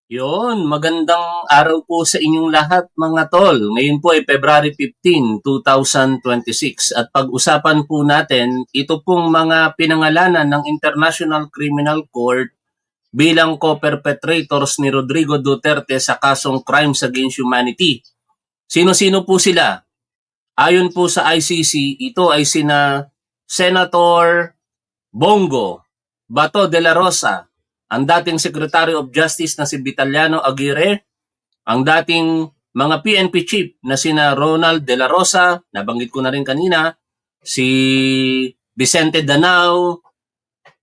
Yun, magandang araw po sa inyong lahat mga tol. Ngayon po ay February 15, 2026 at pag-usapan po natin ito pong mga pinangalanan ng International Criminal Court bilang co-perpetrators ni Rodrigo Duterte sa kasong Crimes Against Humanity. Sino-sino po sila? Ayon po sa ICC, ito ay sina Senator Bongo Bato de la Rosa, ang dating Secretary of Justice na si Vitaliano Aguirre, ang dating mga PNP chief na sina Ronald de la Rosa, nabanggit ko na rin kanina, si Vicente Danao,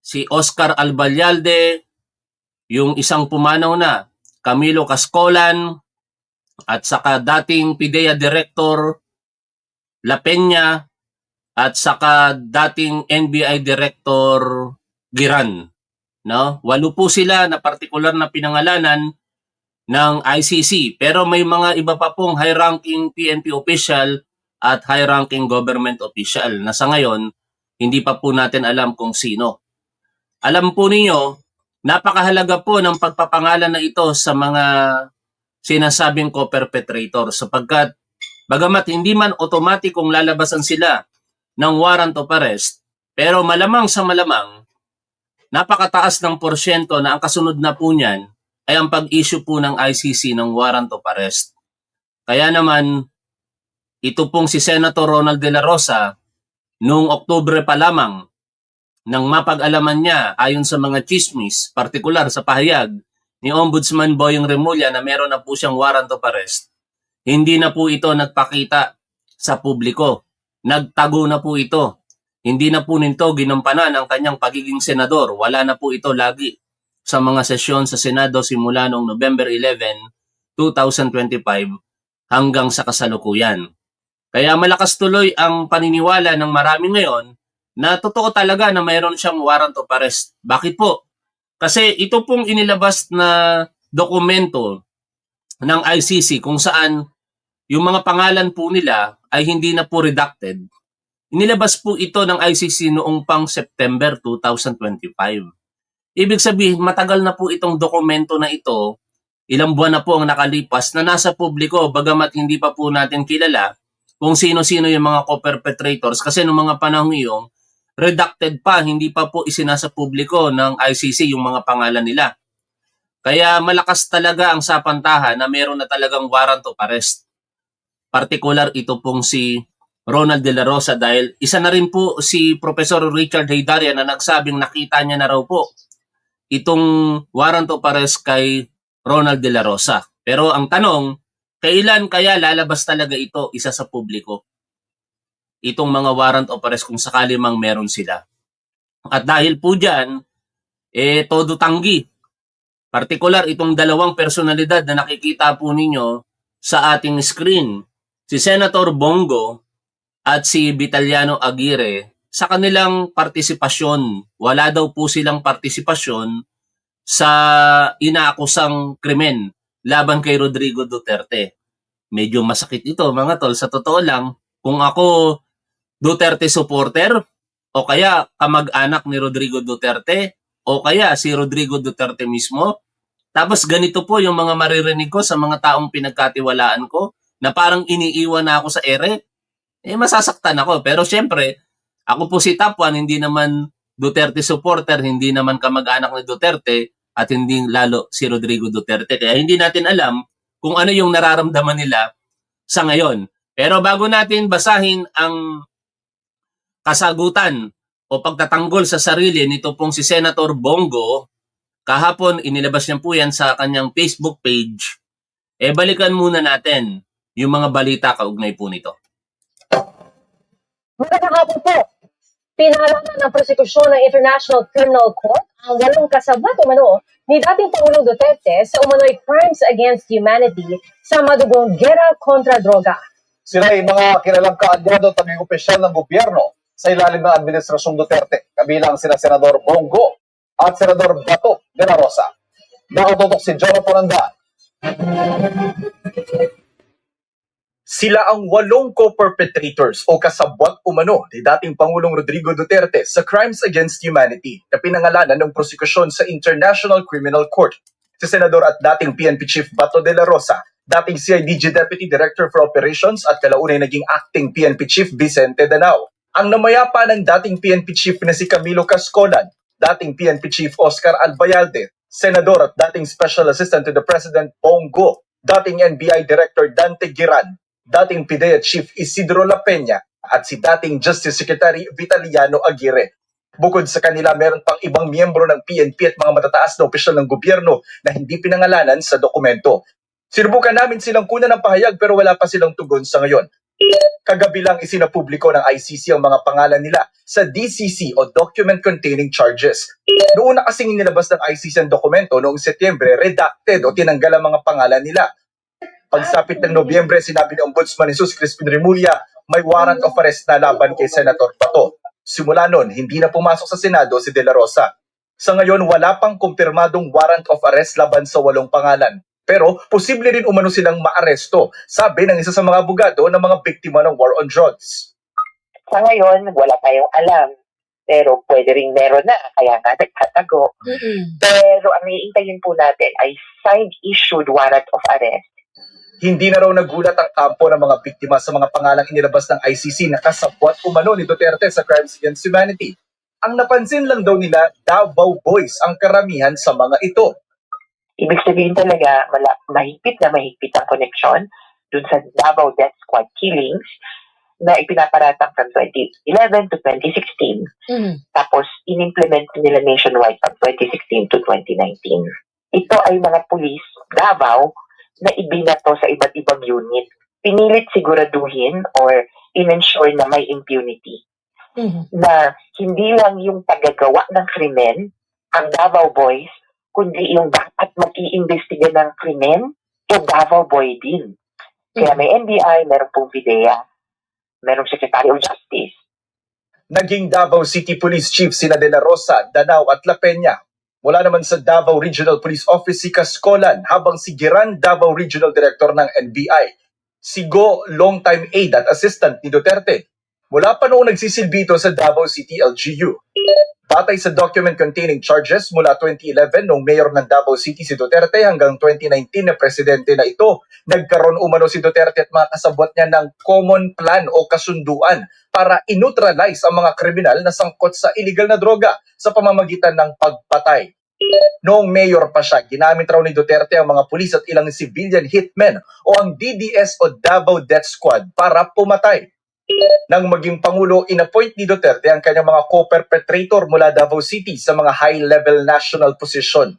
si Oscar Albayalde, yung isang pumanaw na Camilo Cascolan, at saka dating PIDEA Director La Peña, at saka dating NBI Director Giran. No? 8 po sila na partikular na pinangalanan ng ICC. Pero may mga iba pa pong high-ranking PNP official at high-ranking government official na sa ngayon, hindi pa po natin alam kung sino. Alam po ninyo, napakahalaga po ng pagpapangalan na ito sa mga sinasabing co-perpetrator sapagkat bagamat hindi man otomatikong lalabasan sila ng warrant of arrest, pero malamang sa malamang napakataas ng porsyento na ang kasunod na po niyan ay ang pag-issue po ng ICC ng warrant of arrest. Kaya naman, ito pong si Senator Ronald de la Rosa, noong Oktubre pa lamang, nang mapag-alaman niya ayon sa mga chismis, partikular sa pahayag ni Ombudsman Boyong Remulla na meron na po siyang warrant of arrest, hindi na po ito nagpakita sa publiko. Nagtago na po ito. Hindi na po nito ginampanan ang kanyang pagiging senador. Wala na po ito lagi sa mga sesyon sa Senado simula noong November 11, 2025 hanggang sa kasalukuyan. Kaya malakas tuloy ang paniniwala ng marami ngayon na totoo talaga na mayroon siyang warrant of arrest. Bakit po? Kasi ito pong inilabas na dokumento ng ICC kung saan yung mga pangalan po nila ay hindi na po redacted. Inilabas po ito ng ICC noong pang September 2025. Ibig sabihin, matagal na po itong dokumento na ito, ilang buwan na po ang nakalipas na nasa publiko bagamat hindi pa po natin kilala kung sino-sino yung mga co-perpetrators kasi noong mga panahon iyon, redacted pa, hindi pa po isinasa publiko ng ICC yung mga pangalan nila. Kaya malakas talaga ang sapantahan na meron na talagang warrant of arrest. Partikular ito pong si Ronald de la Rosa dahil isa na rin po si Professor Richard Haydaria na nagsabing nakita niya na raw po itong warrant of arrest kay Ronald de la Rosa. Pero ang tanong, kailan kaya lalabas talaga ito isa sa publiko? Itong mga warrant of arrest kung sakali mang meron sila. At dahil po dyan, todo tanggi. Partikular itong dalawang personalidad na nakikita po ninyo sa ating screen. Si Senator Bongo at si Vitaliano Aguirre sa kanilang partisipasyon. Wala daw po silang partisipasyon sa inaakusang krimen laban kay Rodrigo Duterte. Medyo masakit ito mga tol. Sa totoo lang, kung ako Duterte supporter o kaya kamag-anak ni Rodrigo Duterte o kaya si Rodrigo Duterte mismo, tapos ganito po yung mga maririnig ko sa mga taong pinagkatiwalaan ko na parang iniiwan na ako sa ere, masasaktan ako. Pero syempre, ako po si Top 1, hindi naman Duterte supporter, hindi naman kamag-anak ni Duterte, at hindi lalo si Rodrigo Duterte. Kaya hindi natin alam kung ano yung nararamdaman nila sa ngayon. Pero bago natin basahin ang kasagutan o pagtatanggol sa sarili nito pong si Senator Bongo, kahapon inilabas niya po yan sa kanyang Facebook page, balikan muna natin yung mga balita kaugnay po nito. Magandang hapon po. Pinahalaman ng prosekusyon ng International Criminal Court ang 8 kasabwat umano ni dating Pangulong Duterte sa umano'y crimes against humanity sa madugong gera kontra droga. Sila ay mga kilalang kaalyado at naging opisyal ng gobyerno sa ilalim ng Administrasyong Duterte, kabilang sina Senador Bongo at Senador Bato de la Rosa. Nakatutok si Jonathan Anda. Sila ang 8 co-perpetrators o kasabwat umano ni dating Pangulong Rodrigo Duterte sa Crimes Against Humanity na pinangalanan ng prosekusyon sa International Criminal Court. Si si Senador at dating PNP Chief Bato de la Rosa, dating CIDG Deputy Director for Operations at kalaunay naging acting PNP Chief Vicente Danao. Ang namayapa ng dating PNP Chief na si Camilo Cascolan, dating PNP Chief Oscar Albayalde, Senador at dating Special Assistant to the President Bongo, dating NBI Director Dante Giran, dating PIDEA Chief Isidro La Peña, at si dating Justice Secretary Vitaliano Aguirre. Bukod sa kanila, meron pang ibang miyembro ng PNP at mga matataas na opisyal ng gobyerno na hindi pinangalanan sa dokumento. Sinubukan namin silang kunan ng pahayag pero wala pa silang tugon sa ngayon. Kagabi lang isinapubliko ng ICC ang mga pangalan nila sa DCC o Document Containing Charges. Noon na kasing inilabas ng ICC ang dokumento noong Setyembre, redacted o tinanggal ang mga pangalan nila. Pagsapit ng Nobyembre, sinabi ni Ombudsman Jesus Crispin Remulla, may warrant of arrest na laban kay Senator Bato. Simula noon, hindi na pumasok sa Senado si De La Rosa. Sa ngayon, wala pang kumpirmadong warrant of arrest laban sa 8 pangalan. Pero posible rin umano silang maaresto, sabi ng isa sa mga abogado ng mga biktima ng war on drugs. Sa ngayon, wala tayong alam. Pero pwede rin meron na, kaya nga nagtatago. Pero ang iintayin po natin ay signed-issued warrant of arrest. Hindi na raw nagulat ang kampo ng mga biktima sa mga pangalang inilabas ng ICC na kasabwat umano ni Duterte sa crimes against humanity. Ang napansin lang daw nila, Davao Boys ang karamihan sa mga ito. Ibig sabihin talaga, mahigpit ang connection dun sa Davao Death Squad killings na ipinaparatang from 2011 to 2016. Tapos, inimplement nila nationwide from 2016 to 2019. Ito ay mga pulis, Davao, na ibinato sa iba't ibang unit. Pinilit siguraduhin or in-ensure na may impunity. Na hindi lang yung tagagawa ng krimen, ang Davao Boys, kundi yung dapat mag-iimbestiga ng krimen, yung Davao Boy din. Kaya may NBI, meron pong PIDEA, merong Secretary of Justice. Naging Davao City Police Chief sina De La Rosa, Danao at La Peña. Wala naman sa Davao Regional Police Office si Cascolan, habang si Giran, Davao Regional Director ng NBI. Si Go, longtime aide at assistant ni Duterte. Mula pa noong nagsisilbi ito sa Davao City LGU. Batay sa document containing charges mula 2011 noong mayor ng Davao City si Duterte hanggang 2019 na presidente na ito, nagkaroon umano si Duterte at mga kasabwat niya ng common plan o kasunduan para inutralize ang mga kriminal na sangkot sa illegal na droga sa pamamagitan ng pagpatay. Noong mayor pa siya, ginamit raw ni Duterte ang mga pulis at ilang civilian hitmen o ang DDS o Davao Death Squad para pumatay. Nang maging Pangulo, inappoint ni Duterte ang kanyang mga co-perpetrator mula Davao City sa mga high-level national position.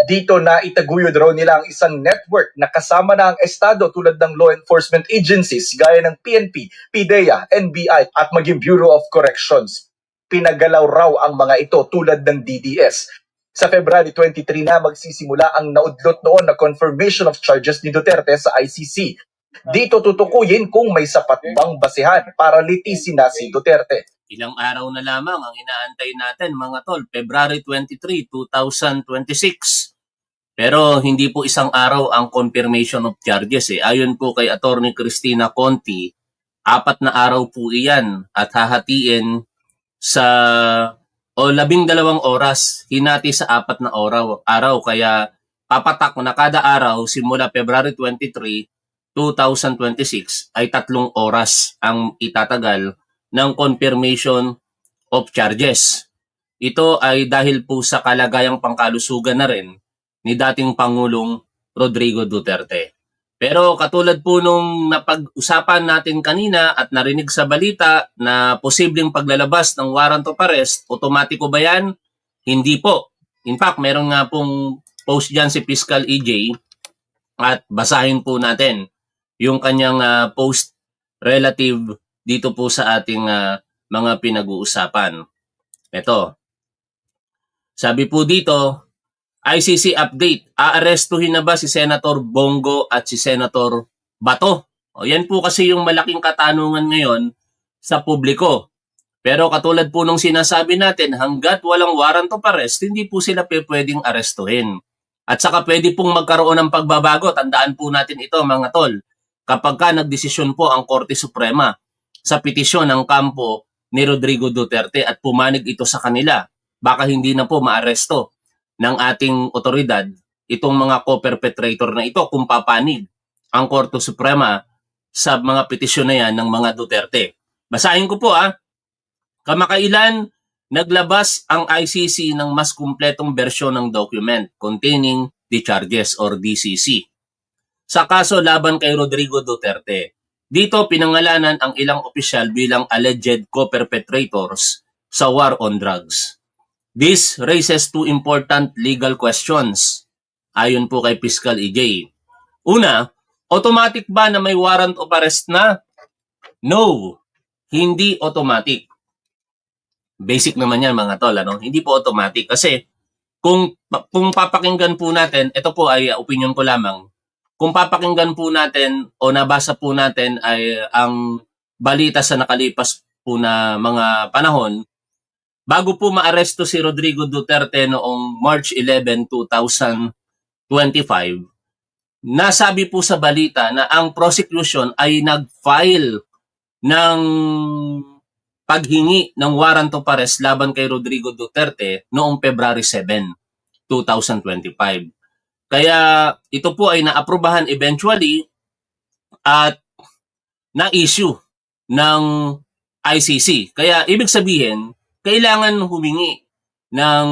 Dito na itaguyod raw nila ang isang network na kasama na ang Estado tulad ng law enforcement agencies gaya ng PNP, PIDEA, NBI at maging Bureau of Corrections. Pinagalaw raw ang mga ito tulad ng DDS. Sa February 23 na magsisimula ang naudlot noon na confirmation of charges ni Duterte sa ICC. Dito tutukuyin kung may sapat bang basihan para litisin na si Duterte. Ilang araw na lamang ang inaantay natin mga tol, February 23, 2026. Pero hindi po isang araw ang confirmation of charges. Ayon po kay Attorney Cristina Conti, 4 na araw po iyan at hahatiin sa 12 oras, hinati sa 4 na araw. Kaya papatak na kada araw simula February 23, 2026 ay 3 oras ang itatagal ng confirmation of charges. Ito ay dahil po sa kalagayang pangkalusugan na rin ni dating Pangulong Rodrigo Duterte. Pero katulad po nung napag-usapan natin kanina at narinig sa balita na posibleng paglalabas ng warrant of arrest, otomatiko ba yan? Hindi po. In fact, meron nga pong post dyan si Fiscal EJ at basahin po natin yung kanyang post relative dito po sa ating mga pinag-uusapan. Ito. Sabi po dito, ICC update, aarestuhin na ba si Senator Bongo at si Senator Bato? O yan po kasi yung malaking katanungan ngayon sa publiko. Pero katulad po nung sinasabi natin, hanggat walang warrant of arrest, hindi po sila pwedeng arestuhin. At saka pwede pong magkaroon ng pagbabago. Tandaan po natin ito mga tol. Kapag ka nagdesisyon po ang Korte Suprema sa petisyon ng kampo ni Rodrigo Duterte at pumanig ito sa kanila, baka hindi na po maaresto ng ating otoridad itong mga co-perpetrator na ito kung papanig ang Korte Suprema sa mga petisyon na yan ng mga Duterte. Basahin ko po Kamakailan, naglabas ang ICC ng mas kumpletong bersyon ng document containing the charges or DCC sa kaso laban kay Rodrigo Duterte. Dito pinangalanan ang ilang opisyal bilang alleged co-perpetrators sa war on drugs. This raises two important legal questions ayon po kay Fiscal EJ. Una, automatic ba na may warrant of arrest na? No, hindi automatic. Basic naman yan mga tol, Hindi po automatic kasi kung papakinggan po natin, ito po ay opinion ko lamang. Kung papakinggan po natin o nabasa po natin ay ang balita sa nakalipas po na mga panahon, bago po maaresto si Rodrigo Duterte noong March 11, 2025, nasabi po sa balita na ang prosecution ay nag-file ng paghingi ng warrant of arrest laban kay Rodrigo Duterte noong February 7, 2025. Kaya ito po ay naaprubahan eventually at na-issue ng ICC. Kaya ibig sabihin, kailangan humingi ng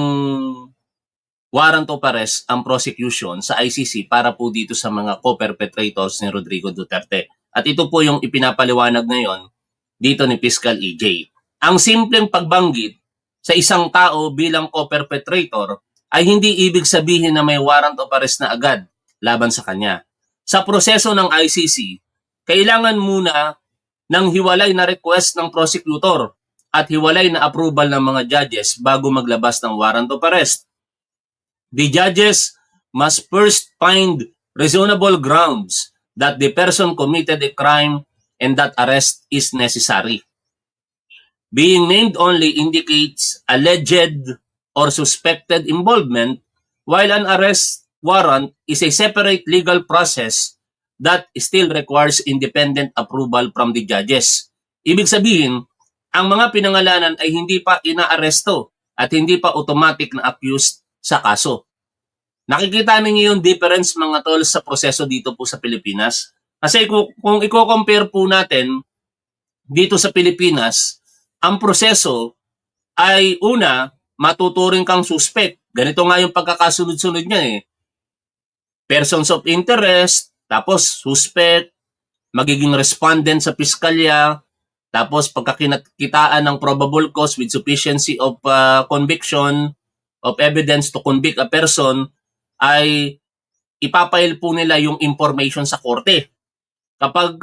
warrant of arrest ang prosecution sa ICC para po dito sa mga co-perpetrators ni Rodrigo Duterte. At ito po yung ipinapaliwanag ngayon dito ni Fiscal EJ. Ang simpleng pagbanggit sa isang tao bilang co-perpetrator ay hindi ibig sabihin na may warrant of arrest na agad laban sa kanya. Sa proseso ng ICC, kailangan muna ng hiwalay na request ng prosecutor at hiwalay na approval ng mga judges bago maglabas ng warrant of arrest. The judges must first find reasonable grounds that the person committed a crime and that arrest is necessary. Being named only indicates alleged or suspected involvement, while an arrest warrant is a separate legal process that still requires independent approval from the judges. Ibig sabihin, ang mga pinangalanan ay hindi pa inaaresto at hindi pa automatic na accused sa kaso. Nakikita ninyo yung difference mga tol sa proseso dito po sa Pilipinas. Kasi kung i-compare po natin dito sa Pilipinas, ang proseso ay una, matuturing kang suspect. Ganito nga yung pagkakasunod-sunod niya Persons of interest, tapos suspect, magiging respondent sa piskalya, tapos pagkakitaan ng probable cause with sufficiency of conviction of evidence to convict a person, ay ipapail po nila yung information sa korte. Kapag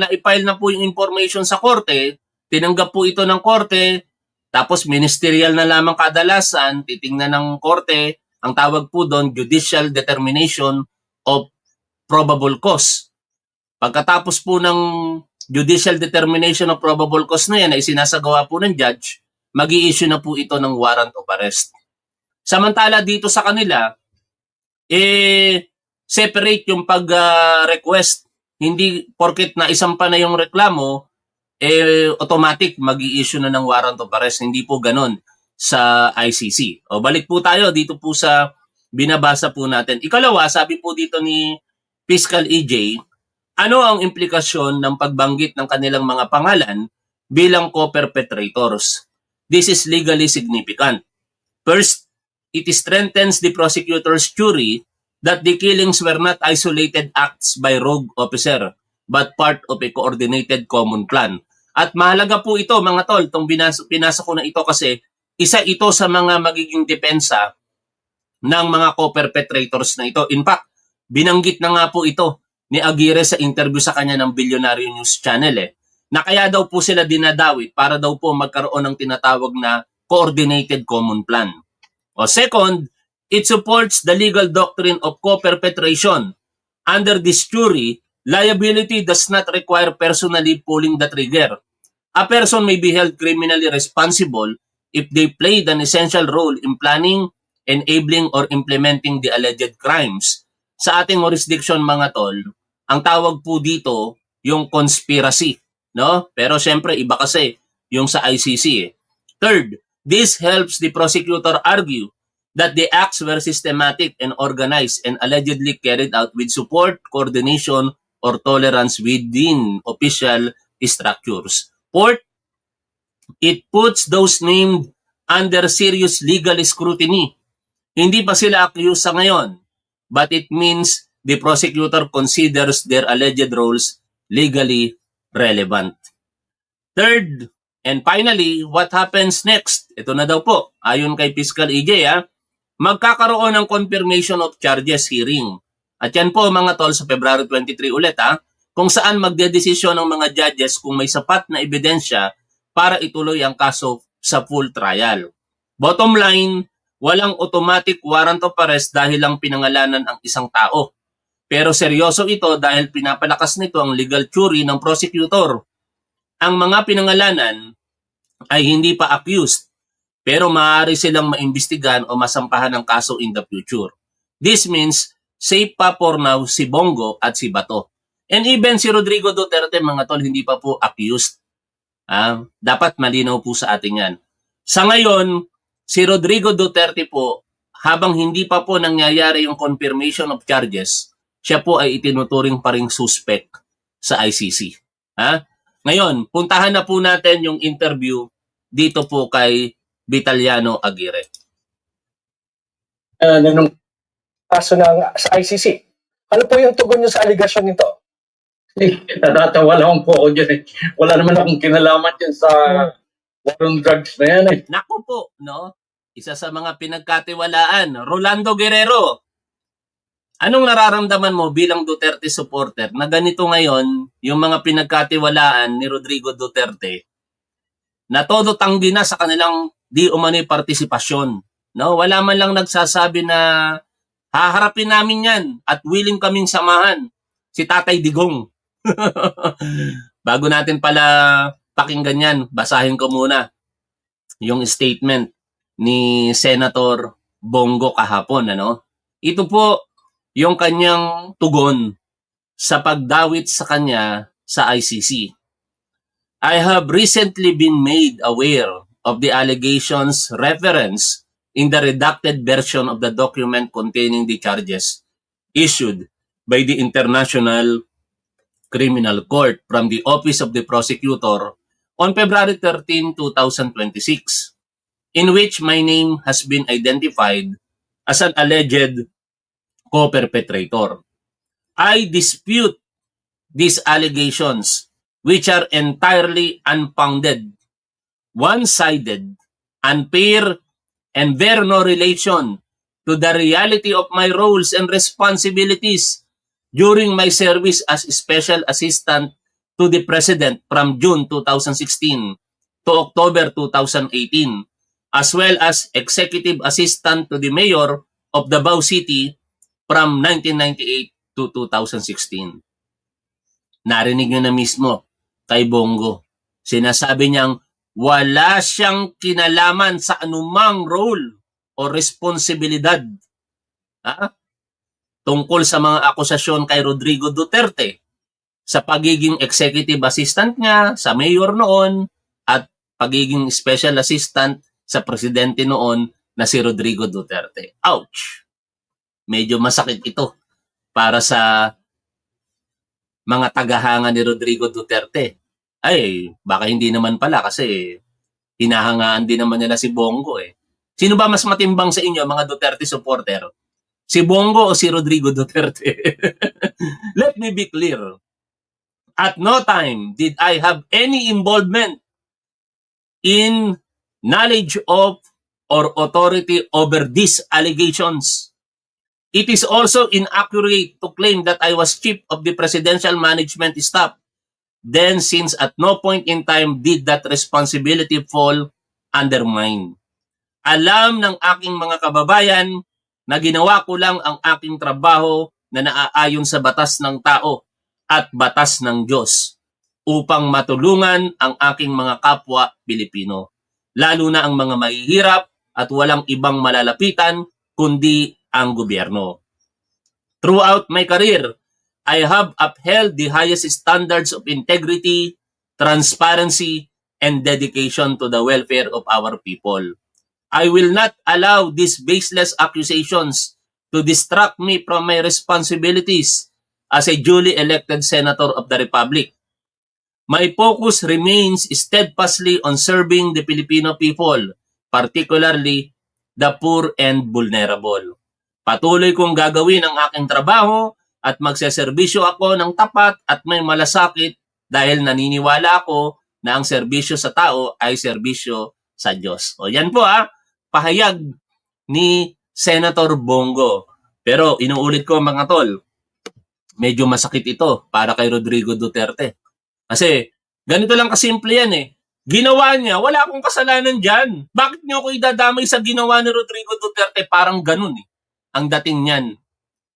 na-file na po yung information sa korte, tinanggap po ito ng korte, tapos ministerial na lamang kadalasan, titingnan ng korte, ang tawag po doon, judicial determination of probable cause. Pagkatapos po ng judicial determination of probable cause na yan, ay sinasagawa po ng judge, mag-i-issue na po ito ng warrant of arrest. Samantala dito sa kanila, separate yung pag-request. Hindi porket na isampa na yung reklamo, automatic mag-i-issue na ng warrant of arrest. Hindi po ganon sa ICC. O balik po tayo dito po sa binabasa po natin. Ikalawa, sabi po dito ni Fiscal EJ, ano ang implikasyon ng pagbanggit ng kanilang mga pangalan bilang co-perpetrators? This is legally significant. First, it strengthens the prosecutor's theory that the killings were not isolated acts by rogue officer, but part of a coordinated common plan. At mahalaga po ito mga tol, itong pinasa ko na ito kasi isa ito sa mga magiging depensa ng mga co-perpetrators na ito. In fact, binanggit na nga po ito ni Aguirre sa interview sa kanya ng Billionaire News Channel na kaya daw po sila dinadawit para daw po magkaroon ng tinatawag na coordinated common plan. O second, it supports the legal doctrine of co-perpetration. Under this theory, liability does not require personally pulling the trigger. A person may be held criminally responsible if they played an essential role in planning, enabling, or implementing the alleged crimes. Sa ating jurisdiction mga tol, ang tawag po dito yung conspiracy, no? Pero syempre iba kasi yung sa ICC. Third, this helps the prosecutor argue that the acts were systematic and organized and allegedly carried out with support, coordination, or tolerance within official structures. Fourth, it puts those named under serious legal scrutiny. Hindi pa sila accused sa ngayon, but it means the prosecutor considers their alleged roles legally relevant. Third, and finally, what happens next? Ito na daw po, ayon kay Fiscal EJ, magkakaroon ng confirmation of charges hearing. At yan po mga tol sa February 23 ulit kung saan magdedesisyon ng mga judges kung may sapat na ebidensya para ituloy ang kaso sa full trial. Bottom line, walang automatic warrant of arrest dahil lang pinangalanan ang isang tao. Pero seryoso ito dahil pinapalakas nito ang legal theory ng prosecutor. Ang mga pinangalanan ay hindi pa accused, pero maaari silang maimbestigahan o masampahan ng kaso in the future. This means, safe pa for now si Bongo at si Bato. And even si Rodrigo Duterte, mga tol, hindi pa po accused. Dapat malinaw po sa atin yan. Sa ngayon, si Rodrigo Duterte po, habang hindi pa po nangyayari yung confirmation of charges, siya po ay itinuturing pa ring suspect sa ICC. Ngayon, puntahan na po natin yung interview dito po kay Vitaliano Aguirre. Nung kaso sa ICC. Ano po yung tugon nyo sa aligasyon nito? Natatawa lang po ako dyan eh. Wala naman akong kinalaman dyan sa warong drugs na yan eh. Naku po, no? Isa sa mga pinagkatiwalaan, Rolando Guerrero. Anong nararamdaman mo bilang Duterte supporter na ganito ngayon yung mga pinagkatiwalaan ni Rodrigo Duterte na todo tanggi na sa kanilang di umano'y partisipasyon? No? Wala man lang nagsasabi na haharapin namin yan at willing kaming samahan si Tatay Digong. Bago natin pala pakinggan yan, basahin ko muna yung statement ni Senator Bongo kahapon. Ito po yung kanyang tugon sa pagdawit sa kanya sa ICC. I have recently been made aware of the allegations referenced in the redacted version of the document containing the charges issued by the International Criminal Court from the Office of the Prosecutor on February 13, 2026, in which my name has been identified as an alleged co-perpetrator. I dispute these allegations, which are entirely unfounded, one-sided, unfair, and bear no relation to the reality of my roles and responsibilities during my service as Special Assistant to the President from June 2016 to October 2018, as well as Executive Assistant to the Mayor of Davao City from 1998 to 2016. Narinig nyo na mismo kay Bongo. Sinasabi niyang wala siyang kinalaman sa anumang role o responsibilidad tungkol sa mga akusasyon kay Rodrigo Duterte sa pagiging executive assistant niya sa mayor noon at pagiging special assistant sa presidente noon na si Rodrigo Duterte. Ouch! Medyo masakit ito para sa mga tagahanga ni Rodrigo Duterte. Ay, baka hindi naman pala kasi hinahangaan din naman nila si Bongo eh. Sino ba mas matimbang sa inyo mga Duterte supporter? Si Bongo o si Rodrigo Duterte? Let me be clear. At no time did I have any involvement in knowledge of or authority over these allegations. It is also inaccurate to claim that I was chief of the presidential management staff. Then, since at no point in time did that responsibility fall under mine. Alam ng aking mga kababayan na ginawa ko lang ang aking trabaho na naaayon sa batas ng tao at batas ng Diyos upang matulungan ang aking mga kapwa Pilipino, lalo na ang mga mahihirap at walang ibang malalapitan kundi ang gobyerno. Throughout my career, I have upheld the highest standards of integrity, transparency, and dedication to the welfare of our people. I will not allow these baseless accusations to distract me from my responsibilities as a duly elected Senator of the Republic. My focus remains steadfastly on serving the Filipino people, particularly the poor and vulnerable. Patuloy kong gagawin ang aking trabaho at magseserbisyo ako ng tapat at may malasakit dahil naniniwala ako na ang serbisyo sa tao ay serbisyo sa Diyos. O yan po pahayag ni Senator Bongo. Pero inuulit ko mga tol, medyo masakit ito para kay Rodrigo Duterte. Kasi ganito lang kasimple yan Ginawa niya, wala akong kasalanan dyan. Bakit niyo ako idadamay sa ginawa ni Rodrigo Duterte? Parang ganun ang dating niyan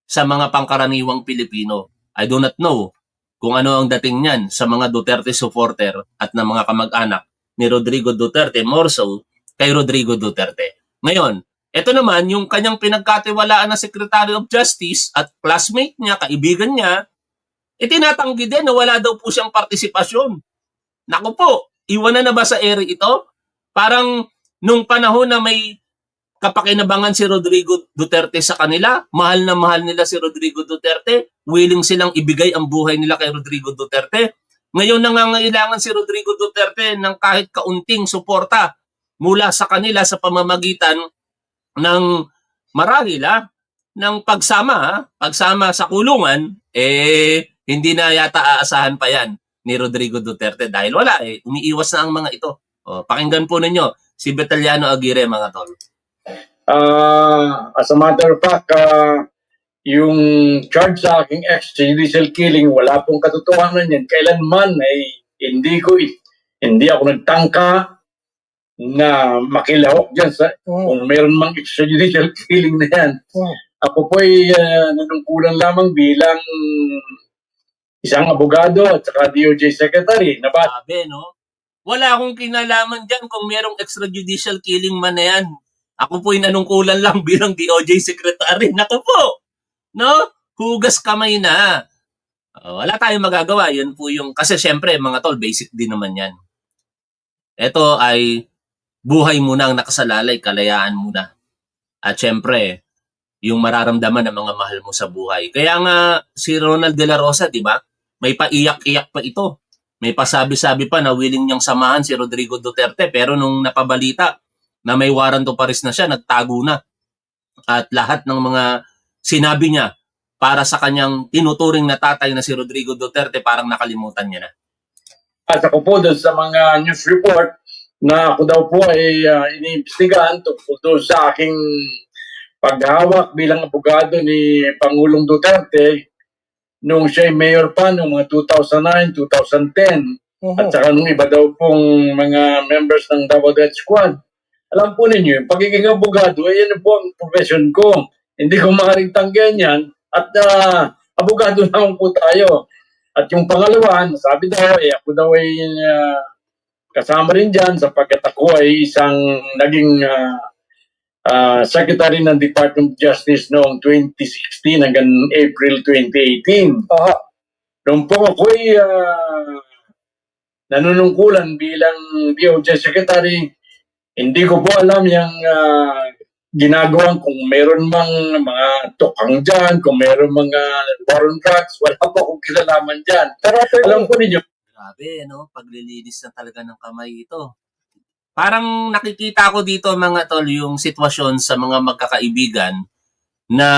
sa mga pangkaraniwang Pilipino. I do not know kung ano ang dating niyan sa mga Duterte supporter at ng mga kamag-anak ni Rodrigo Duterte, more so kay Rodrigo Duterte. Ngayon, ito naman yung kanyang pinagkatiwalaan na Secretary of Justice at classmate niya, kaibigan niya, itinatanggi din na wala daw po siyang partisipasyon. Naku po, iwanan na ba sa ere ito? Parang nung panahon na may kapakinabangan si Rodrigo Duterte sa kanila, mahal na mahal nila si Rodrigo Duterte, willing silang ibigay ang buhay nila kay Rodrigo Duterte. Ngayon nangangailangan si Rodrigo Duterte ng kahit kaunting suporta mula sa kanila sa pamamagitan ng marahil ng pagsama sa kulungan, hindi na yata aasahan pa yan ni Rodrigo Duterte dahil wala umiiwas na ang mga ito. Pakinggan po ninyo si Betaliano Aguirre mga tol. As a matter of fact, yung charge sa aking extrajudicial killing, wala pong katotohanan yan. Kailanman ay hindi ako nagtangka na makilahok dyan sa kung meron mang extrajudicial killing na yan. Ako po ay nanungkulan lamang bilang isang abogado at saka DOJ Secretary. Sabi, no? Wala akong kinalaman dyan kung merong extrajudicial killing man na yan. Ako po'y nanungkulan lang bilang DOJ Secretary. Naku po! No? Hugas kamay na. Wala tayong magagawa. Yun po yung... Kasi syempre, mga tol, basic din naman yan. Ito ay buhay muna ang nakasalalay, kalayaan muna. At syempre, yung mararamdaman ng mga mahal mo sa buhay. Kaya nga, si Ronald De La Rosa, di ba? May paiyak-iyak pa ito. May pasabi-sabi pa na willing niyang samahan si Rodrigo Duterte. Pero nung napabalita na may warrant of arrest na siya, nagtago na. At lahat ng mga sinabi niya para sa kanyang tinuturing na tatay na si Rodrigo Duterte, parang nakalimutan niya na. At ako po doon sa mga news report na ako daw po ay iniimbestigahan tungkol doon sa aking paghawak bilang abogado ni Pangulong Duterte nung siya ay mayor pa noong mga 2009, 2010 at saka nung iba daw pong mga members ng Davao Death Squad. Alam po ninyo, yung pagiging abogado, yan po ang profession ko. Hindi ko maaaring tanggihan yan at abogado naman po tayo. At yung pangalawa, sabi daw, ako daw ay kasama rin dyan sapagkat ako ay isang naging Secretary ng Department of Justice noong 2016 hanggang April 2018. Noong po ako ay nanunungkulan bilang DOJ Secretary, hindi ko po alam yung ginagawa kung meron mang mga tukang dyan, kung meron mga foreign drugs, wala po akong kilalaman dyan. Pero alam po ninyo. Grabe, no? Paglilinis na talaga ng kamay ito. Parang nakikita ko dito mga tol yung sitwasyon sa mga magkakaibigan na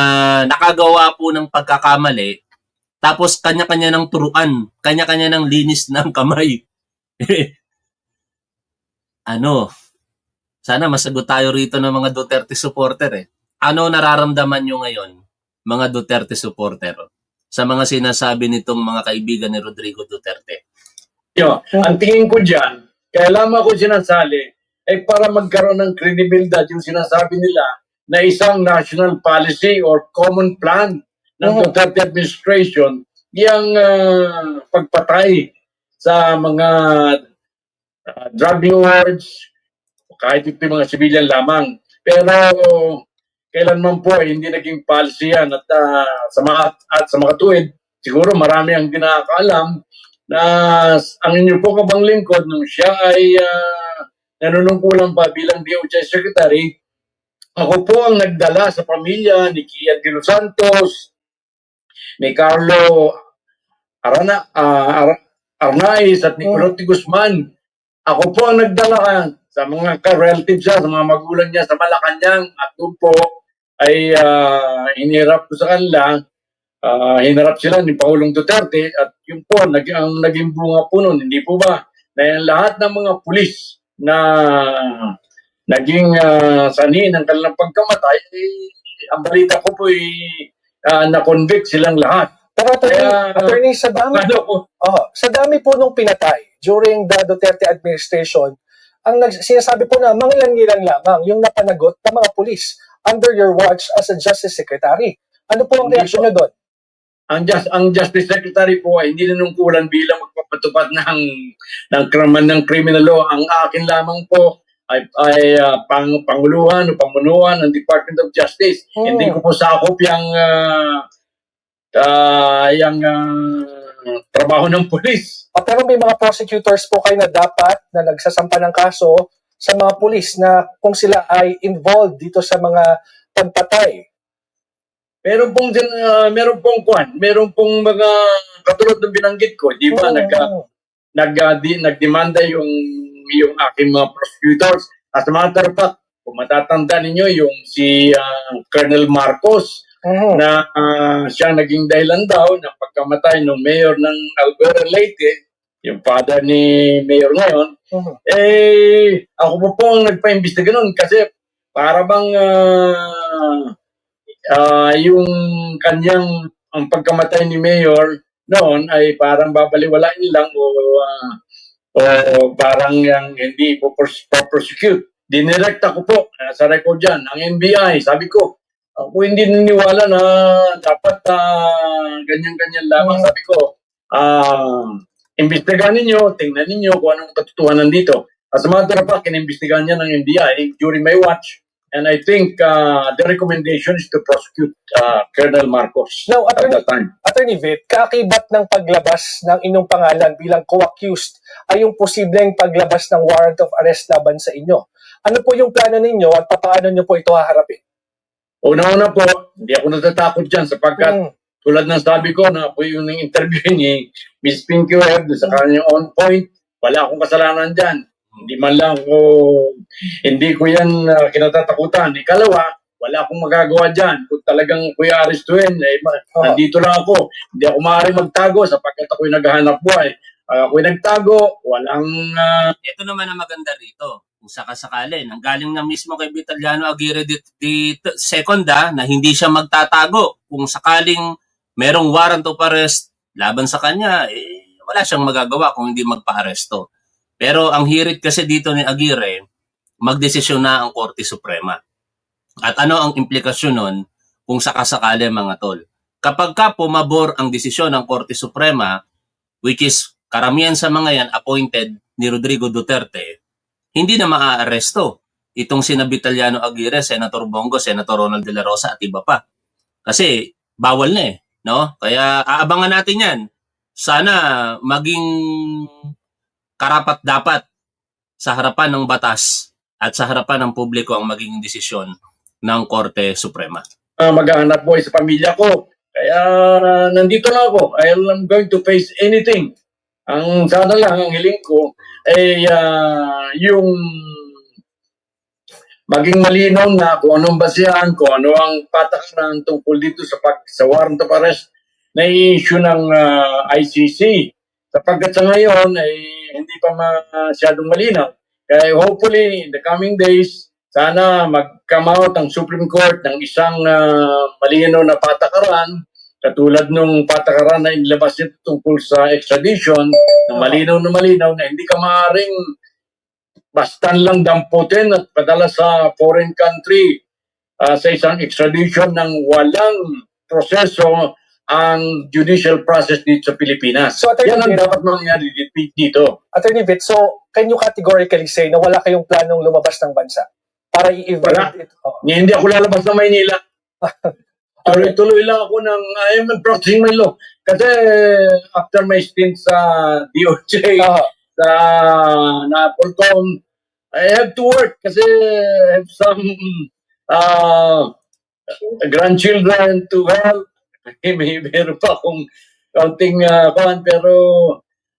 nakagawa po ng pagkakamali tapos kanya-kanya ng turuan, kanya-kanya ng linis ng kamay. Sana masagot tayo rito ng mga Duterte supporter Ano nararamdaman nyo ngayon, mga Duterte supporter, sa mga sinasabi nitong mga kaibigan ni Rodrigo Duterte? Ang tingin ko dyan, kaya lamang ako sinasali, ay para magkaroon ng credibility yung sinasabi nila na isang national policy or common plan ng Duterte administration, yung pagpatay sa mga drug lords, kahit ito mga civilian lamang. Pero kailanman po hindi naging policy yan at sa mga tuwid, siguro marami ang di nakakaalam na ang inyo po kabang lingkod nung siya ay nanunungkulan pa bilang DOJ Secretary, ako po ang nagdala sa pamilya ni Kian de los Santos, ni Carlo Arnaiz at ni Coloti Guzman. Ako po ang nagdala sa mga relatives niya, sa mga magulang niya sa Malacanang, at doon po ay hinirap ko sa kanila. Hinarap sila ni Pangulong Duterte at yun po, ang naging bunga po nun, hindi po ba, na yung lahat ng mga pulis na naging sanhi ng kanilang pagkamatay, ang balita ko po ay na-convict silang lahat. Pero attorney, sa dami, sa dami po nung pinatay during the Duterte administration, ang sinasabi po na mangilan-ngilan lamang yung napanagot ng mga pulis under your watch as a Justice Secretary. Ano po ang Hindi reaksyon po. nyo doon? Ang Justice Secretary po ay hindi nanungkulan bilang magpapatupad ng criminal law. Ang akin lamang po ay panguluhan o pamunuan ng Department of Justice. Hindi ko po sakop yung trabaho ng pulis. Pero may mga prosecutors po kayo na dapat na nagsasampa ng kaso sa mga pulis na kung sila ay involved dito sa mga pagpatay. Meron pong mga katulad ng binanggit ko, di ba, nagdemanda yung aking mga prosecutors. As a matter of fact, kung matatanda ninyo, yung si Colonel Marcos, na siya naging dahilan daw ng pagkamatay ng mayor ng Albuera Leyte, yung father ni mayor ngayon, ako po ang nagpa-imbestiga nun kasi para bang yung kanyang ang pagkamatay ni mayor noon ay parang babaliwalain lang o parang yung hindi po prosecute. Dinirekta ko po sa record dyan, ang NBI, sabi ko, ako hindi niniwala na dapat ganyan-ganyan lamang. Sabi ko, imbestigahan ninyo, tingnan ninyo kung anong katotohanan dito. As a matter of fact, inimbestigahan niya ng NBI during my watch. And I think the recommendation is to prosecute Colonel Marcos Now, at that time. Attorney Vic, kaakibat ng paglabas ng inyong pangalan bilang co-accused ay yung posibleng paglabas ng warrant of arrest laban sa inyo. Ano po yung plano ninyo at paano nyo po ito haharapin? Una-una po, hindi ako natatakot dyan sapagkat tulad ng sabi ko na po yung interview ni Ms. Pinky Webb sa kanyang on point, wala akong kasalanan dyan. Hindi ko yan kinatatakutan. Ikalawa, wala akong magagawa dyan. Kung talagang kuya arestuin, nandito lang ako. Hindi ako maaaring magtago sapagkat ako'y naghahanap buhay. Ako'y nagtago, walang... Ito naman ang maganda rito. Kung sakasakali, nanggaling na mismo kay Vitaliano Aguirre II na hindi siya magtatago. Kung sakaling merong warrant of arrest laban sa kanya, wala siyang magagawa kung hindi magpa-aresto. Pero ang hirit kasi dito ni Aguirre, magdesisyon na ang Korte Suprema. At ano ang implikasyon nun kung sakasakali mga tol? Kapag ka pumabor ang desisyon ng Korte Suprema, which is karamihan sa mga yan appointed ni Rodrigo Duterte, hindi na maaaresto itong sina Vitaliano Aguirre, Senator Bongo, Senator Ronald De La Rosa at iba pa. Kasi bawal na no? Kaya aabangan natin yan. Sana maging karapat-dapat sa harapan ng batas at sa harapan ng publiko ang magiging desisyon ng Korte Suprema. Maghahanap buhay sa pamilya ko. Kaya nandito lang ako. I'm going to face anything. Ang sana lang, ang hiling ko ay yung maging malinaw na kung anong basihan, kung ano ang patakaran tungkol dito sa warrant of arrest na i-issue ng ICC. Sapagkat sa ngayon ay hindi pa masyadong malinaw. Kaya hopefully in the coming days, sana mag-come out ang Supreme Court ng isang malinaw na patakaran katulad nung patakaran na inilabas nito tungkol sa extradition na malinaw na hindi ka maaaring bastan lang damputin at padala sa foreign country sa isang extradition ng walang proseso ang judicial process dito sa Pilipinas. So, yan ang dapat mangyari dito. Attorney Vic, so can you categorically say na wala kayong planong lumabas ng bansa para i-evaluate ito? Hindi ako lalabas ng Maynila. Tuloy-tuloy lang ako I am practicing my law. Kasi after my stint sa DOJ, sa Napolcom, I have to work kasi I have some grandchildren to help. May meron pa akong kaunting kuhan, pero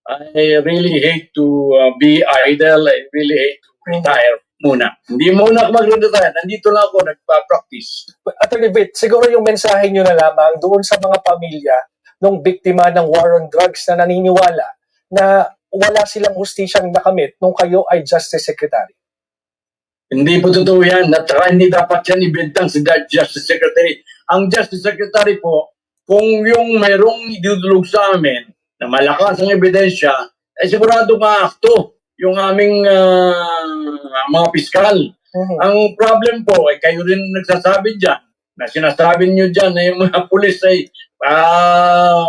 I really hate to be idle. I really hate to retire muna. Hindi muna ako mag-retire. Nandito lang ako, nagpa-practice. Attorney Vitt, siguro yung mensahe nyo na lamang doon sa mga pamilya ng biktima ng war on drugs na naniniwala na wala silang hustisyang nakamit nung kayo ay Justice Secretary. Hindi po totoo yan. At saka hindi dapat yan ibintang si Justice Secretary. Ang Justice Secretary po, kung yung mayroong idudulog sa amin na malakas ang ebidensya, ay sigurado ka-akto yung aming mga piskal. Ang problem po ay kayo rin nagsasabi dyan, na sinasabi nyo dyan na yung mga pulis ay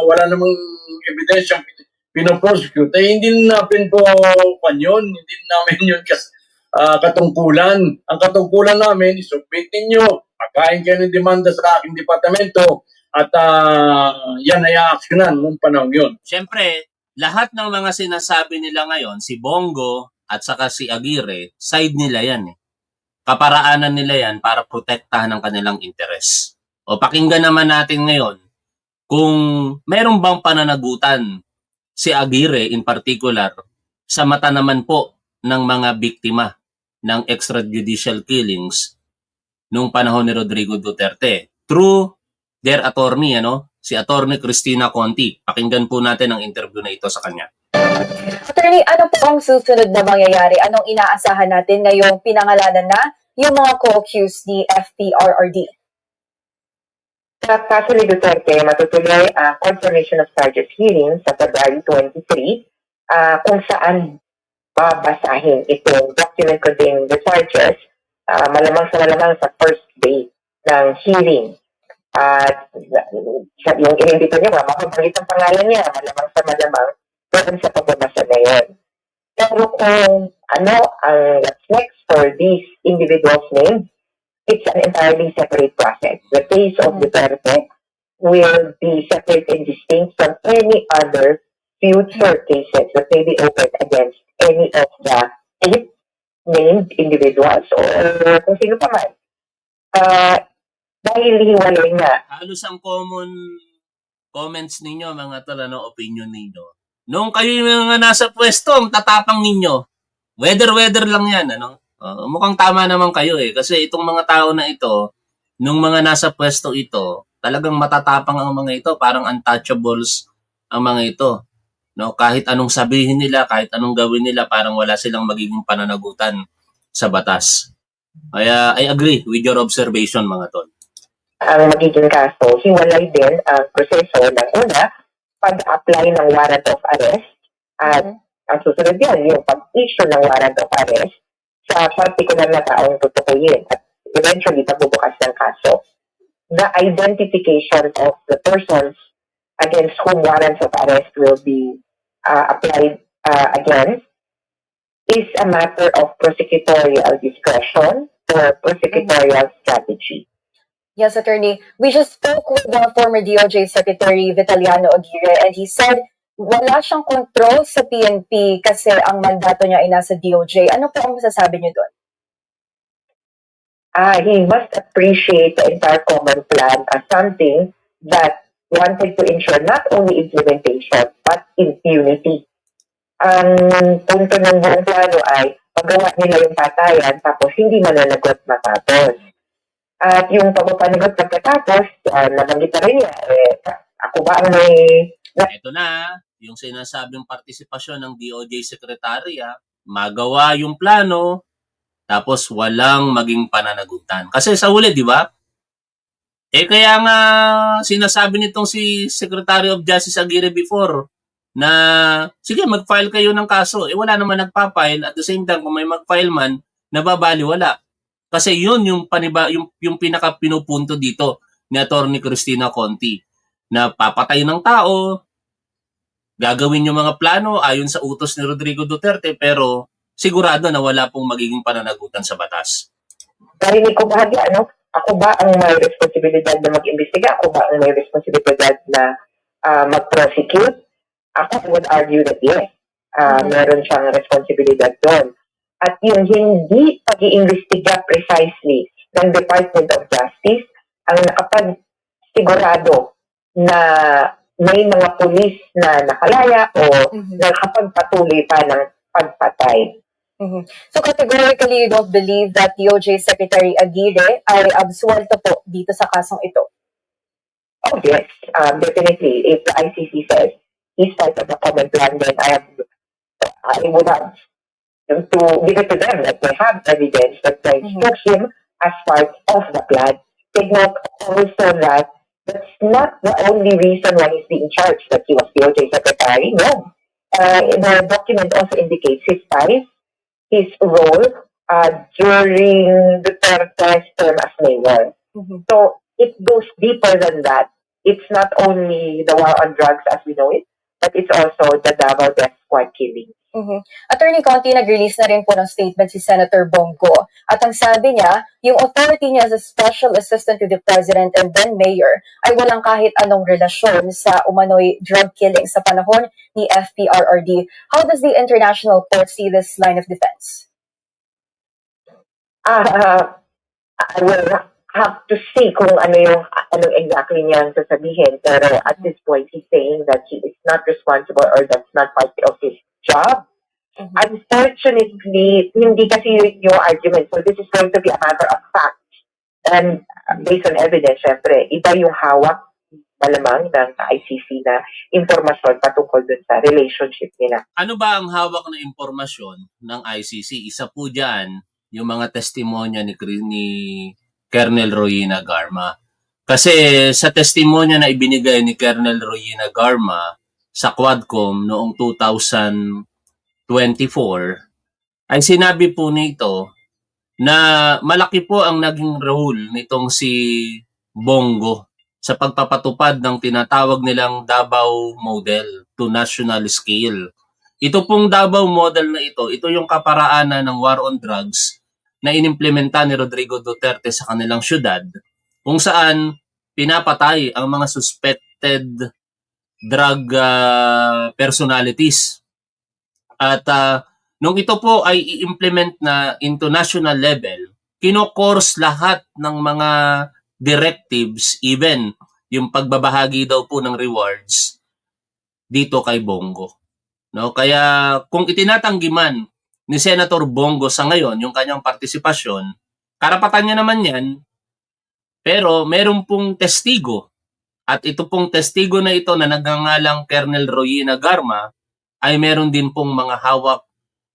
wala namang ebidensya pinoprosecute. Ay hindi namin po kanyon, hindi namin yun katungkulan. Ang katungkulan namin, isubmit ninyo, pagkain kayo ng demanda sa aking departamento, at yan ay aaksyonan nung panahon yun. Siyempre, lahat ng mga sinasabi nila ngayon, si Bongo at saka si Aguirre, side nila yan eh. Kaparaanan nila yan para protektahan ang kanilang interes. O pakinggan naman natin ngayon kung meron bang pananagutan si Aguirre in particular sa mata naman po ng mga biktima ng extrajudicial killings nung panahon ni Rodrigo Duterte through their attorney, si Attorney Cristina Conti. Pakinggan po natin ang interview na ito sa kanya. Attorney, ano po ang susunod na mangyayari? Anong inaasahan natin ngayong pinangalanan na yung mga co-accused ni FPRRD? Sa kaso ni Duterte, matutuloy ang confirmation of charges hearing sa February 23, kung saan babasahin itong document containing the charges, malamang sa first day ng hearing. At yung inimbito niya, makabanggit ang pangalan niya, malamang doon sa pagbabasa na yun. Pero kung ano ang next for these individuals' names, it's an entirely separate process. The case of Duterte will be separate and distinct from any other future cases that may be opened against any of the 8 named individuals or kung sino pa man. Dahil hiwalay nga. Halos ang common comments ninyo, mga tol, opinion ninyo. Nung kayo yung mga nasa pwesto, ang tatapang ninyo. Weather lang yan, mukhang tama naman kayo eh. Kasi itong mga tao na ito, nung mga nasa pwesto ito, talagang matatapang ang mga ito. Parang untouchables ang mga ito. Kahit anong sabihin nila, kahit anong gawin nila, parang wala silang magiging pananagutan sa batas. Kaya I agree with your observation, mga tol. Ang magiging kaso, hiwalay din ang proseso ng una, pag-apply ng warrant of arrest, at ang susunod yan, yung pag-issue ng warrant of arrest sa particular na taong tutukuyin at eventually pagbubukas ng kaso. The identification of the persons against whom warrants of arrest will be applied against is a matter of prosecutorial discretion or prosecutorial strategy. Yes, Attorney. We just spoke with the former DOJ Secretary Vitaliano Aguirre and he said wala siyang control sa PNP kasi ang mandato niya ay nasa DOJ. Ano po ang masasabi niyo doon? He must appreciate the entire common plan as something that wanted to ensure not only implementation but impunity. Ang punto ng buong plano ay paggawa nila yung patayan tapos hindi mananagot matapos. At yung pagpapanagot pagkatapos, nabanggit na rin niya, ako ba ang may... Ito na, yung sinasabing partisipasyon ng DOJ Secretary, magawa yung plano, tapos walang maging pananagutan. Kasi sa huli, di ba? Kaya nga sinasabi nitong si Secretary of Justice Aguirre before, na sige, mag-file kayo ng kaso. Wala naman nagpa-file. At the same time, kung may mag-file man, nababaliwala. Kasi yun yung pinaka-pinupunto dito ni Attorney Cristina Conti na papatay ng tao, gagawin yung mga plano ayon sa utos ni Rodrigo Duterte pero sigurado na wala pong magiging pananagutan sa batas. Narinig ko bahagi, ako ba ang may responsibilidad na mag-imbestiga? Ako ba ang may responsibilidad na mag-prosecute? Ako would argue that yes, meron siyang responsibilidad doon. at yung hindi pag-iimbestiga precisely ng Department of Justice ang nakapagsigurado na may mga pulis na nakalaya o nakapagpatuloy pa ng pagpatay. So categorically, you don't believe that DOJ Secretary Aguirre ay absuelto po dito sa kasong ito? Oh yes, definitely. If the ICC says he's part of the common plan, then I would have to give it to them that they have evidence that they took him as part of the plan. Take note also that that's not the only reason why he's being charged, that he was DOJ Secretary. No. The document also indicates his ties, his role during Duterte's term as mayor. So it goes deeper than that. It's not only the war on drugs as we know it, but it's also the Davao Death Squad killing. Attorney Conti, nag-release na rin po ng statement si Senator Bongo. At ang sabi niya, yung authority niya as a special assistant to the president and then mayor ay walang kahit anong relasyon sa umano'y drug killing sa panahon ni FPRRD. How does the international court see this line of defense? I will have to see kung anong exactly niya sasabihin. Pero at this point, he's saying that he is not responsible or that's not part of his job. Unfortunately, hindi kasi yun yung argument. So this is going to be a matter of fact. And based on evidence, syempre, iba yung hawak malamang ng ICC na informasyon patungkol dun sa relationship nila. Ano ba ang hawak na impormasyon ng ICC? Isa po dyan, yung mga testimonya ni Colonel Royina Garma. Kasi sa testimonya na ibinigay ni Colonel Royina Garma sa Quadcom noong 2024, ay sinabi po nito na malaki po ang naging role nitong si Bongo sa pagpapatupad ng tinatawag nilang Davao Model to national scale. Ito pong Davao Model na ito yung kaparaanan ng war on drugs na inimplementa ni Rodrigo Duterte sa kanilang syudad, kung saan pinapatay ang mga suspected drug personalities. At nung ito po ay i-implement na into national level, kino-course lahat ng mga directives, even yung pagbabahagi daw po ng rewards dito kay Bongo. No? Kaya kung itinatanggi man ni Senator Bongo sa ngayon yung kanyang partisipasyon, karapatan niya naman yan, pero meron pong testigo. At ito pong testigo na ito na nagngangalang Colonel Royina Garma ay meron din pong mga hawak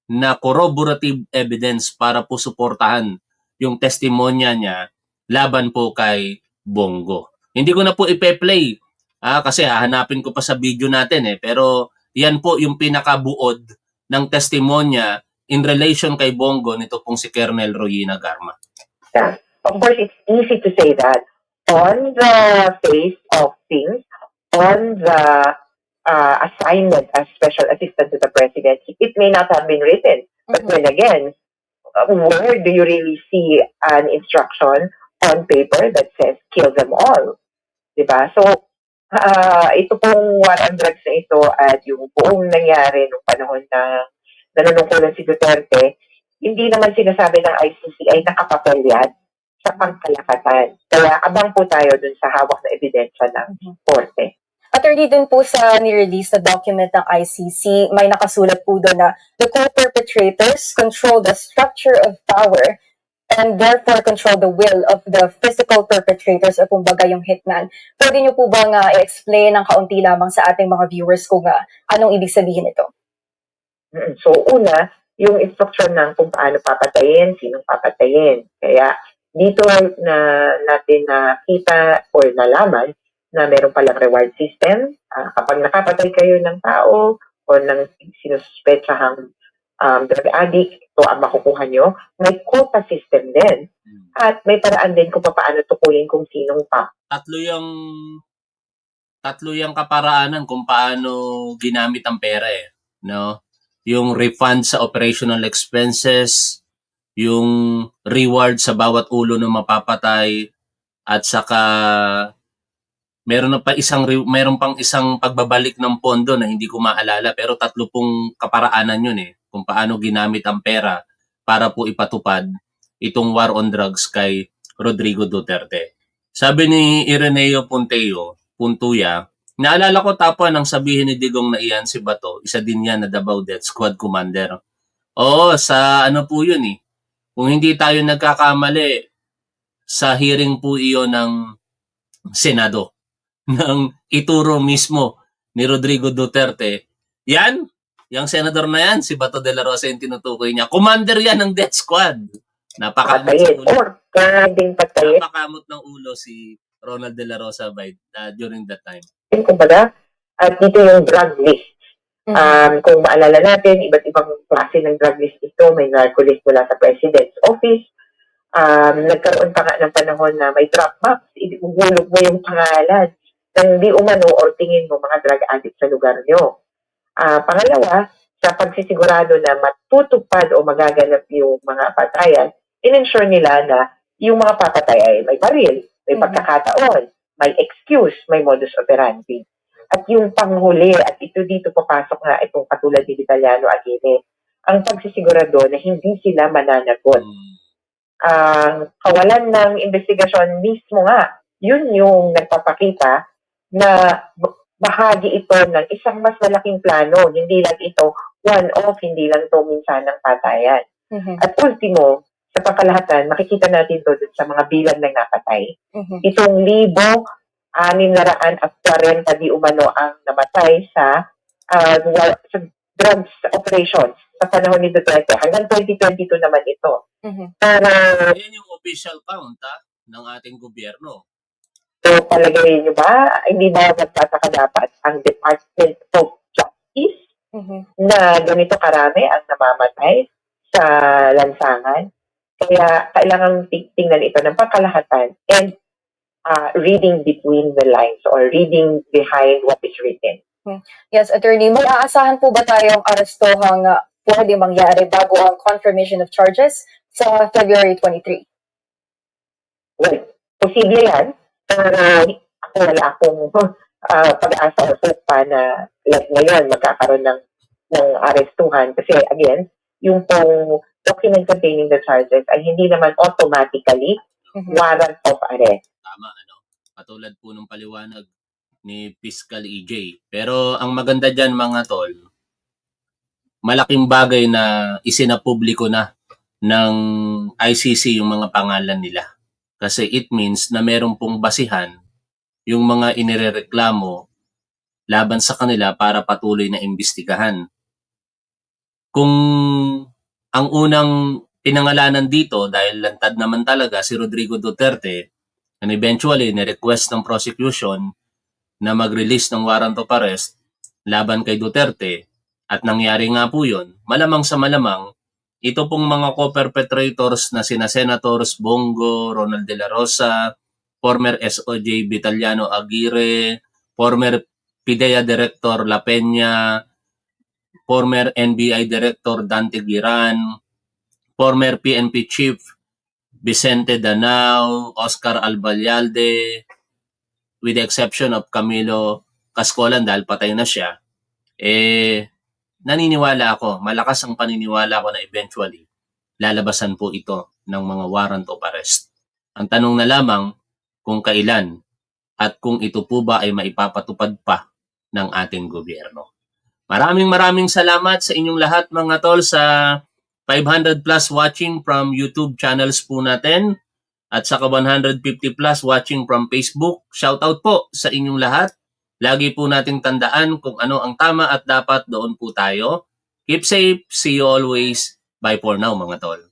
na corroborative evidence para po suportahan yung testimonya niya laban po kay Bongo. Hindi ko na po ipe-play kasi hahanapin ko pa sa video natin pero yan po yung pinakabuod ng testimonya in relation kay Bongo nito pong si Colonel Royina Garma. Yeah. Of course, it's easy to say that on the face of things, on the assignment as special assistant to the president, it may not have been written. But then again, where do you really see an instruction on paper that says kill them all? Diba? So, ito pong war on drugs na ito at yung buong nangyari nung panahon na nanunungkulan si Duterte, hindi naman sinasabi ng ICC ay nakapapel yan sa pangkalapatan. Kaya abang po tayo dun sa hawak na ebidensya ng korte. Attorney, dun po sa ni-release na document ng ICC, may nakasulat po doon na the co-perpetrators control the structure of power and therefore control the will of the physical perpetrators o kumbaga yung hitman. Pwede niyo po bang i-explain ng kaunti lamang sa ating mga viewers kung anong ibig sabihin ito? So una, yung instruction ng kung paano papatayin, sinong papatayin. Kaya dito na natin nakita or nalaman na meron palang reward system. Kapag nakapatay kayo ng tao o ng sinususpetsahang drug addict, ito ang makukuha nyo. May quota system din. At may paraan din kung paano tukuyin kung sinong pa. Tatlo yung kaparaanan kung paano ginamit ang pera no? Yung refund sa operational expenses, yung reward sa bawat ulo ng mapapatay, at saka meron pang isang pagbabalik ng pondo na hindi ko maalala, pero tatlo pong kaparaanan yun kung paano ginamit ang pera para po ipatupad itong war on drugs kay Rodrigo Duterte. Sabi ni Ireneo Puntuya, naalala ko tapos nang sabihin ni Digong na iyan si Bato, isa din yan na Davao Death Squad Commander. Oo, sa ano po yun eh. Kung hindi tayo nagkakamali, sa hearing po iyon ng Senado, ng ituro mismo ni Rodrigo Duterte. Yan, yung senador na yan, si Bato de la Rosa yung tinutukoy niya. Commander yan ng Death Squad. Napakamot sa ulo. Napakamot ng ulo si Ronald de la Rosa during that time. Kumbaga, at dito yung drug list. Kung maalala natin, iba't ibang klase ng drug list ito. May narco list mula sa President's Office. Nagkaroon pa nga ng panahon na may drug maps. Ihulog mo yung pangalan ng di umano or tingin mo mga drug addict sa lugar nyo. Pangalawa, sa pagsisigurado na matutupad o magaganap yung mga patayan, in-ensure nila na yung mga papatay ay may baril, may pagkakataon, may excuse, may modus operandi. At yung panghuli, at ito dito papasok na itong katulad ni Vitaliano Aguirre, ang pagsisigurado na hindi sila mananagot. Ang kawalan ng investigasyon mismo nga, yun yung nagpapakita na bahagi ito ng isang mas malaking plano. Hindi lang ito one-off, hindi lang ito minsan ng patayan. At ultimo, sa pangkalahatan, makikita natin ito sa mga bilang ng napatay. Itong 1,640 di umano ang namatay sa drugs operations sa panahon ni Duterte. Hanggang 2022 naman ito. Yan yung official count ng ating gobyerno. So, palagay nyo ba, hindi ba magtataka dapat ang Department of Justice na ganito karami ang namamatay sa lansangan? Kaya kailangan tingnan ito ng pangkalahatan and reading between the lines or reading behind what is written. Yes, Attorney, may aasahan po ba tayong arestuhang pwede mangyari bago ang confirmation of charges sa February 23? Well, posible yan. Ako wala akong pag-asa o hope pa na like ngayon magkakaroon ng arestuhan. Kasi again, yung pong document containing the charges ay hindi naman automatically warrant of arrest. Tama, katulad po ng paliwanag ni Fiscal EJ. Pero ang maganda dyan mga tol, malaking bagay na isinapubliko na ng ICC yung mga pangalan nila. Kasi it means na meron pong basihan yung mga inirereklamo laban sa kanila para patuloy na imbestigahan. Kung ang unang pinangalanan dito, dahil lantad naman talaga si Rodrigo Duterte, and eventually ni-request ng prosecution na mag-release ng warrant of arrest laban kay Duterte, at nangyari nga po yun, malamang sa malamang, ito pong mga co-perpetrators na sina Senators Bongo, Ronald de la Rosa, former SOJ Vitaliano Aguirre, former PIDEA Director La Peña, former NBI Director Dante Giran, former PNP Chief Vicente Danao, Oscar Albayalde, with the exception of Camilo Cascolan dahil patay na siya, naniniwala ako, malakas ang paniniwala ko na eventually lalabasan po ito ng mga warrant of arrest. Ang tanong na lamang kung kailan at kung ito po ba ay maipapatupad pa ng ating gobyerno. Maraming salamat sa inyong lahat mga tol sa 500 plus watching from YouTube channels po natin at saka 150 plus watching from Facebook. Shoutout po sa inyong lahat. Lagi po nating tandaan kung ano ang tama at dapat doon po tayo. Keep safe. See you always. Bye for now mga tol.